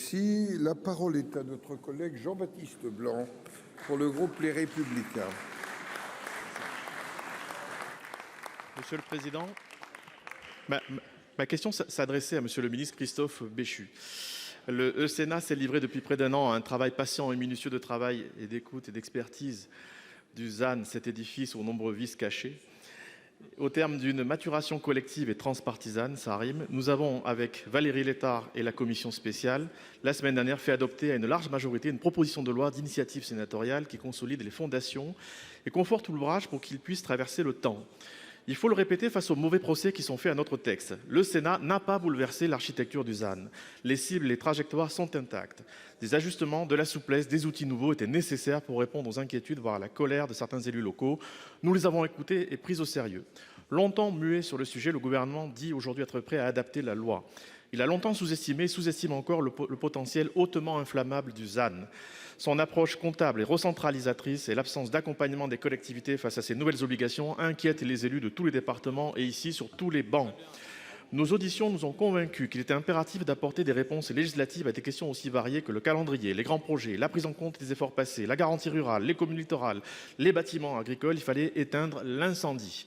Merci. La parole est à notre collègue Jean-Baptiste Blanc pour le groupe Les Républicains. Monsieur le Président, ma question s'adressait à Monsieur le ministre Christophe Béchu. Le Sénat s'est livré depuis près d'un an à un travail patient et minutieux de travail et d'écoute et d'expertise du ZAN, cet édifice aux nombreux vices cachés. Au terme d'une maturation collective et transpartisane, ça rime, nous avons, avec Valérie Létard et la commission spéciale, la semaine dernière fait adopter à une large majorité une proposition de loi d'initiative sénatoriale qui consolide les fondations et conforte l'ouvrage pour qu'il puisse traverser le temps. Il faut le répéter face aux mauvais procès qui sont faits à notre texte. Le Sénat n'a pas bouleversé l'architecture du ZAN. Les cibles, les trajectoires sont intactes. Des ajustements, de la souplesse, des outils nouveaux étaient nécessaires pour répondre aux inquiétudes, voire à la colère de certains élus locaux. Nous les avons écoutés et pris au sérieux. Longtemps muet sur le sujet, le gouvernement dit aujourd'hui être prêt à adapter la loi. Il a longtemps sous-estimé et sous-estime encore le potentiel hautement inflammable du ZAN. Son approche comptable et recentralisatrice et l'absence d'accompagnement des collectivités face à ces nouvelles obligations inquiètent les élus de tous les départements et ici sur tous les bancs. Nos auditions nous ont convaincus qu'il était impératif d'apporter des réponses législatives à des questions aussi variées que le calendrier, les grands projets, la prise en compte des efforts passés, la garantie rurale, les communes littorales, les bâtiments agricoles. Il fallait éteindre l'incendie.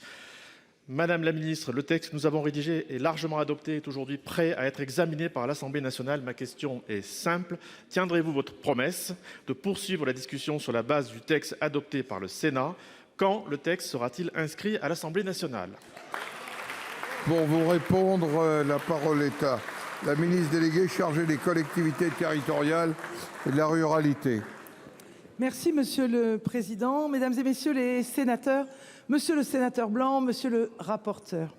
Madame la ministre, le texte que nous avons rédigé et largement adopté est aujourd'hui prêt à être examiné par l'Assemblée nationale. Ma question est simple. Tiendrez-vous votre promesse de poursuivre la discussion sur la base du texte adopté par le Sénat? Quand le texte sera-t-il inscrit à l'Assemblée nationale? Pour vous répondre, la parole est à la ministre déléguée chargée des collectivités territoriales et de la ruralité. Merci Monsieur le Président, Mesdames et Messieurs les sénateurs, Monsieur le sénateur Blanc, Monsieur le rapporteur.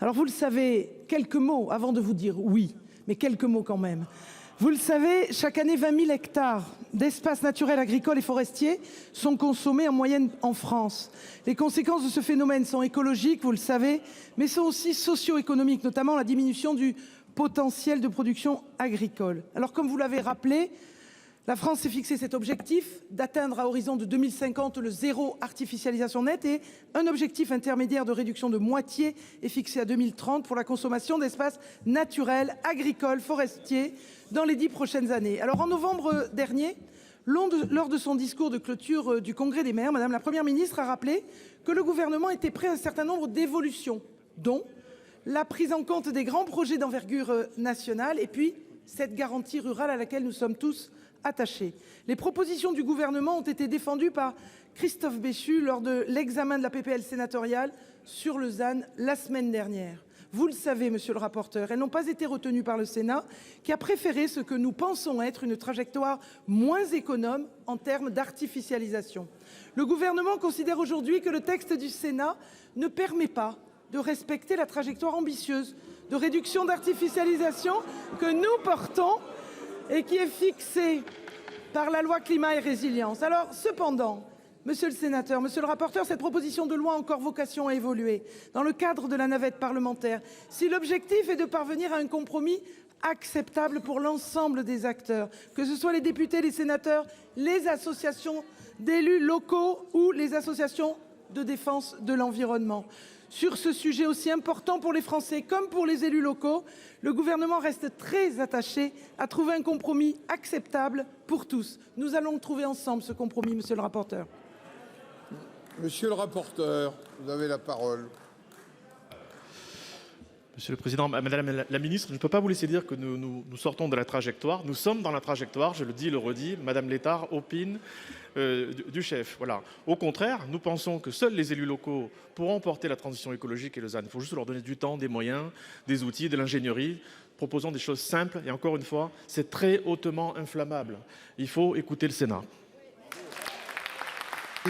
Alors vous le savez, quelques mots avant de vous dire oui, mais quelques mots quand même. Vous le savez, chaque année 20 000 hectares d'espaces naturels, agricoles et forestiers sont consommés en moyenne en France. Les conséquences de ce phénomène sont écologiques, vous le savez, mais sont aussi socio-économiques, notamment la diminution du potentiel de production agricole. Alors comme vous l'avez rappelé, la France s'est fixé cet objectif d'atteindre à horizon de 2050 le zéro artificialisation nette et un objectif intermédiaire de réduction de moitié est fixé à 2030 pour la consommation d'espaces naturels, agricoles, forestiers dans les 10 prochaines années. Alors en novembre dernier, lors de son discours de clôture du Congrès des maires, Madame la Première ministre a rappelé que le gouvernement était prêt à un certain nombre d'évolutions, dont la prise en compte des grands projets d'envergure nationale et puis cette garantie rurale à laquelle nous sommes tous attachés. Les propositions du gouvernement ont été défendues par Christophe Béchu lors de l'examen de la PPL sénatoriale sur le ZAN la semaine dernière. Vous le savez, monsieur le rapporteur, elles n'ont pas été retenues par le Sénat qui a préféré ce que nous pensons être une trajectoire moins économe en termes d'artificialisation. Le gouvernement considère aujourd'hui que le texte du Sénat ne permet pas de respecter la trajectoire ambitieuse de réduction d'artificialisation que nous portons et qui est fixée par la loi climat et résilience. Alors cependant, monsieur le sénateur, monsieur le rapporteur, cette proposition de loi a encore vocation à évoluer dans le cadre de la navette parlementaire. Si l'objectif est de parvenir à un compromis acceptable pour l'ensemble des acteurs, que ce soit les députés, les sénateurs, les associations d'élus locaux ou les associations de défense de l'environnement. Sur ce sujet aussi important pour les Français comme pour les élus locaux, le gouvernement reste très attaché à trouver un compromis acceptable pour tous. Nous allons trouver ensemble ce compromis, monsieur le rapporteur. Monsieur le rapporteur, vous avez la parole. Monsieur le Président, Madame la Ministre, je ne peux pas vous laisser dire que nous sortons de la trajectoire. Nous sommes dans la trajectoire, je le dis et le redis. Madame Létard opine du chef. Voilà. Au contraire, nous pensons que seuls les élus locaux pourront porter la transition écologique et le ZAN. Il faut juste leur donner du temps, des moyens, des outils, de l'ingénierie. Proposons des choses simples et encore une fois, c'est très hautement inflammable. Il faut écouter le Sénat. Et